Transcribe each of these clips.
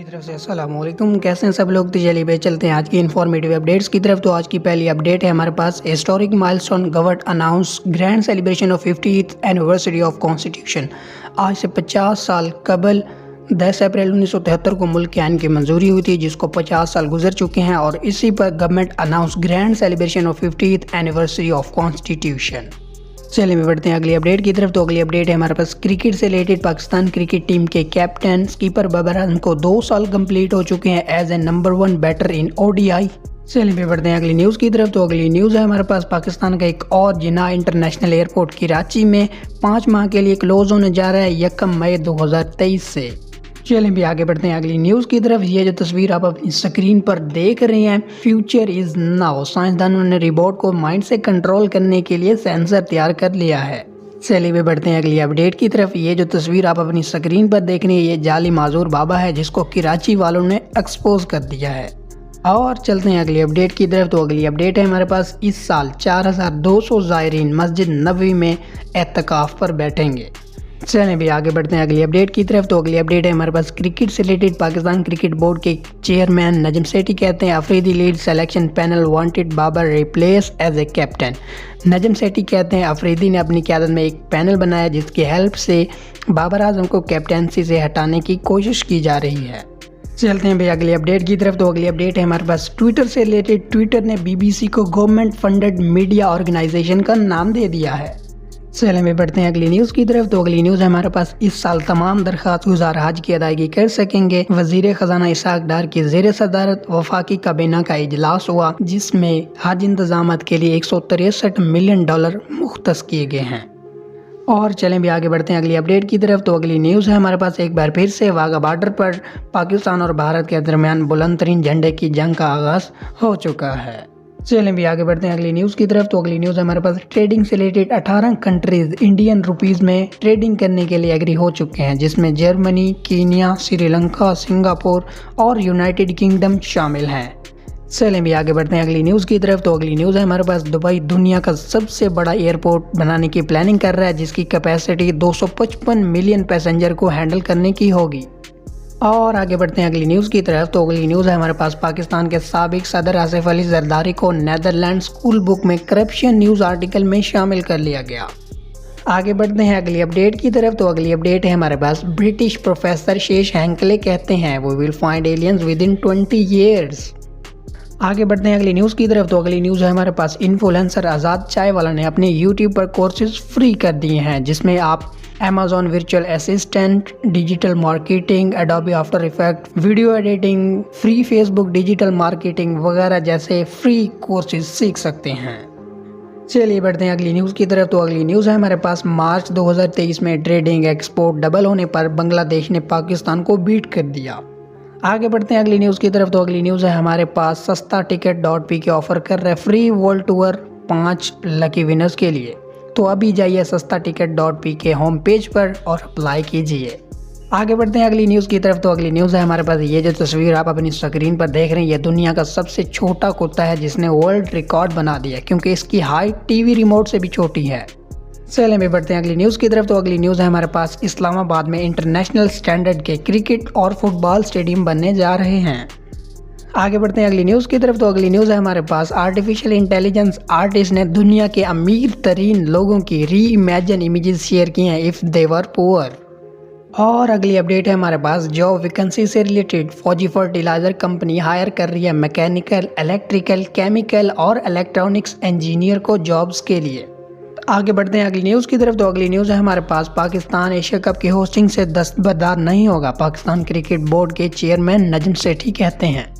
तरफ से अस्सलाम वालेकुम। कैसे हैं सब लोग। तो चलिए भाई चलते हैं आज की इन्फॉर्मेटिव अपडेट्स की तरफ। तो आज की पहली अपडेट है हमारे पास historic milestone government announce grand celebration of 50th anniversary of constitution. आज से 50 साल कबल 10 अप्रैल 1973 को मुल्क के आइन की मंजूरी हुई थी, जिसको 50 साल गुजर चुके हैं और इसी पर government announce grand celebration of 50th anniversary of constitution. चलिए बढ़ते हैं अगली अपडेट की तरफ। तो अगली अपडेट है हमारे पास क्रिकेट से रिलेटेड। पाकिस्तान क्रिकेट टीम के कैप्टन स्कीपर बाबर आजम को 2 साल कंप्लीट हो चुके हैं as a number 1 batter in ODI। चलिए बढ़ते हैं अगली न्यूज़ की तरफ। तो अगली न्यूज़ है हमारे पास पाकिस्तान का एक और जिन्ना इंटरनेशनल एयरपोर्ट कराची में 5 माह के लिए क्लोज होने जा रहा है 1 मई 2023 से। चलिए भी आगे बढ़ते हैं अगली न्यूज़ की तरफ। ये जो तस्वीर आप अपनी स्क्रीन पर देख रहे हैं, फ्यूचर इज नाउ। साइंसदानों ने रोबोट को माइंड से कंट्रोल करने के लिए सेंसर तैयार कर लिया है। चलिए भी बढ़ते हैं अगली अपडेट की तरफ। ये जो तस्वीर आप अपनी स्क्रीन पर देख रहे हैं, ये जाली माजूर बाबा है जिसको कराची वालों ने एक्सपोज कर दिया है। और चलते हैं अगली अपडेट की तरफ। तो अगली अपडेट है हमारे पास इस साल 4200 ज़ायरीन मस्जिद नबवी में एतकाफ पर बैठेंगे। चलें भी आगे बढ़ते हैं अगली अपडेट की तरफ। तो अगली अपडेट है हमारे पास क्रिकेट से रिलेटेड। पाकिस्तान क्रिकेट बोर्ड के चेयरमैन नजम सेठी कहते हैं Afridi lead selection panel wanted Babar replace as a captain. Najam Sethi कहते हैं अफरीदी ने अपनी क़यादत में एक पैनल बनाया जिसकी हेल्प से बाबर आजम को कैप्टनसी से हटाने की कोशिश की जा रही है। चलते हैं भाई अगली अपडेट की तरफ। तो अगली अपडेट है हमारे पास ट्विटर से रिलेटेड। ट्विटर ने BBC को गवर्नमेंट फंडेड मीडिया ऑर्गेनाइजेशन का नाम दे दिया है। चलें भी बढ़ते हैं अगली न्यूज़ की तरफ। तो अगली न्यूज़ है हमारे पास इस साल तमाम दरख्वास्त गुजार हज की अदायगी कर सकेंगे। वजीर खजाना इसहाक डार की ज़ेर सदारत वफाकी काबीना का इजलास हुआ जिसमें हज इंतजामात के लिए $163 मिलियन मुख्तस किए गए हैं। और चलें भी आगे बढ़ते हैं अगली अपडेट की तरफ। तो अगली न्यूज़ है हमारे पास एक बार फिर से वाघा बॉर्डर पर पाकिस्तान और भारत के दरमियान बुलंद तरीन झंडे की जंग का आगाज़ हो चुका है। चलें भी आगे बढ़ते हैं अगली न्यूज़ की तरफ। तो अगली न्यूज़ हमारे पास ट्रेडिंग से रिलेटेड 18 कंट्रीज इंडियन रुपीज़ में ट्रेडिंग करने के लिए एग्री हो चुके हैं, जिसमें जर्मनी, कीनिया, श्रीलंका, सिंगापुर और यूनाइटेड किंगडम शामिल हैं। चलें भी आगे बढ़ते हैं अगली न्यूज़ की तरफ। तो अगली न्यूज़ है हमारे पास दुबई दुनिया का सबसे बड़ा एयरपोर्ट बनाने की प्लानिंग कर रहा है जिसकी कैपेसिटी 255 मिलियन पैसेंजर को हैंडल करने की होगी। और आगे बढ़ते हैं अगली न्यूज़ की तरफ। तो अगली न्यूज़ है हमारे पास पाकिस्तान के साबिक सदर आसिफ अली जरदारी को नेदरलैंड स्कूल बुक में करप्शन न्यूज़ आर्टिकल में शामिल कर लिया गया। आगे बढ़ते हैं अगली अपडेट की तरफ। तो अगली अपडेट है हमारे पास ब्रिटिश प्रोफेसर शेष हैंकले कहते हैं we will find aliens within 20 years. आगे बढ़ते हैं अगली न्यूज़ की तरफ। तो अगली न्यूज़ है हमारे पास इन्फ्लुएंसर आज़ाद चाय वाला ने अपने YouTube पर कोर्सेज फ्री कर दिए हैं जिसमें आप Amazon virtual assistant, digital marketing, Adobe after effect, video editing, free Facebook digital marketing वगैरह जैसे फ्री कोर्सेज सीख सकते हैं। चलिए बढ़ते हैं अगली न्यूज़ की तरफ। तो अगली न्यूज़ है हमारे पास मार्च 2023 में ट्रेडिंग एक्सपोर्ट डबल होने पर बांग्लादेश ने पाकिस्तान को बीट कर दिया। आगे बढ़ते हैं अगली न्यूज़ की तरफ। तो अगली न्यूज़ है हमारे पास सस्ता टिकट.pk ऑफर कर रहा है free world tour 5 lucky winners के लिए। तो अभी जाइए सस्ता टिकट.pk होम पेज पर और अप्लाई कीजिए। आगे बढ़ते हैं अगली न्यूज़ की तरफ। तो अगली न्यूज़ है हमारे पास ये जो तस्वीर आप अपनी स्क्रीन पर देख रहे हैं, ये दुनिया का सबसे छोटा कुत्ता है जिसने वर्ल्ड रिकॉर्ड बना दिया क्योंकि इसकी हाइट टीवी रिमोट से भी छोटी है। चलें भी बढ़ते हैं अगली न्यूज़ की तरफ। तो अगली न्यूज़ है हमारे पास इस्लामाबाद में इंटरनेशनल स्टैंडर्ड के क्रिकेट और फुटबॉल स्टेडियम बनने जा रहे हैं। आगे बढ़ते हैं अगली न्यूज़ की तरफ। तो अगली न्यूज़ है हमारे पास आर्टिफिशियल इंटेलिजेंस आर्टिस्ट ने दुनिया के अमीर तरीन लोगों की री इमेजिन इमेजेस शेयर की हैं इफ़ दे वर पुअर। और अगली अपडेट है हमारे पास जॉब वैकेंसी से रिलेटेड। फौजी फर्टिलाइजर कंपनी हायर कर रही है मैकेनिकल, इलेक्ट्रिकल, केमिकल और इलेक्ट्रॉनिक्स इंजीनियर को जॉब्स के लिए। आगे बढ़ते हैं अगली न्यूज़ की तरफ। तो अगली न्यूज़ है हमारे पास पाकिस्तान एशिया कप की होस्टिंग से दस्तबरदार नहीं होगा, पाकिस्तान क्रिकेट बोर्ड के चेयरमैन नजम सेठी कहते हैं।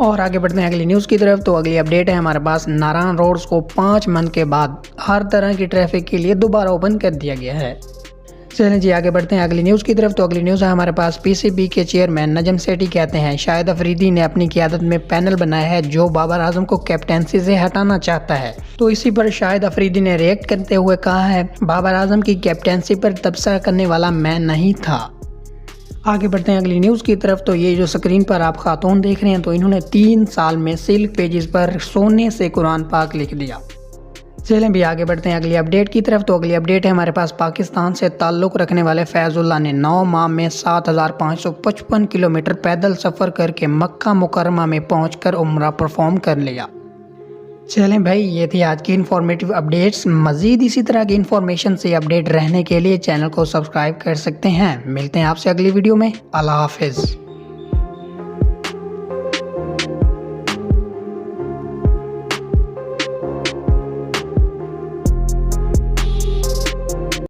और आगे बढ़ते हैं अगली न्यूज़ की तरफ। तो अगली अपडेट है हमारे पास नारायण रोड्स को 5 मंथ के बाद हर तरह की ट्रैफिक के लिए दोबारा ओपन कर दिया गया है। चलें जी आगे बढ़ते हैं अगली न्यूज़ की तरफ। तो अगली न्यूज़ है हमारे पास PCB के चेयरमैन नजम सेठी कहते हैं शाहिद अफरीदी ने अपनी क़यादत में पैनल बनाया है जो बाबर आजम को कैप्टनसी से हटाना चाहता है। तो इसी पर शाहिद अफरीदी ने रिएक्ट करते हुए कहा है बाबर आजम की कैप्टनसी पर तबसरा करने वाला मैं नहीं था। आगे बढ़ते हैं अगली न्यूज़ की तरफ। तो ये जो स्क्रीन पर आप खातून देख रहे हैं, तो इन्होंने 3 साल में सिल्क पेजेस पर सोने से कुरान पाक लिख दिया। चलें भी आगे बढ़ते हैं अगली अपडेट की तरफ। तो अगली अपडेट है हमारे पास, पाकिस्तान से ताल्लुक़ रखने वाले फैज़ुल्लाह ने 9 माह में 7,555 किलोमीटर पैदल सफ़र करके मक्का मुकर्रमा में पहुंचकर उम्रा परफॉर्म कर लिया। चलें भाई, ये थी आज की इन्फॉर्मेटिव अपडेट्स। मज़ीद इसी तरह की इन्फॉर्मेशन से अपडेट रहने के लिए चैनल को सब्सक्राइब कर सकते हैं। मिलते हैं आपसे अगली वीडियो में। अल्लाह हाफिज़।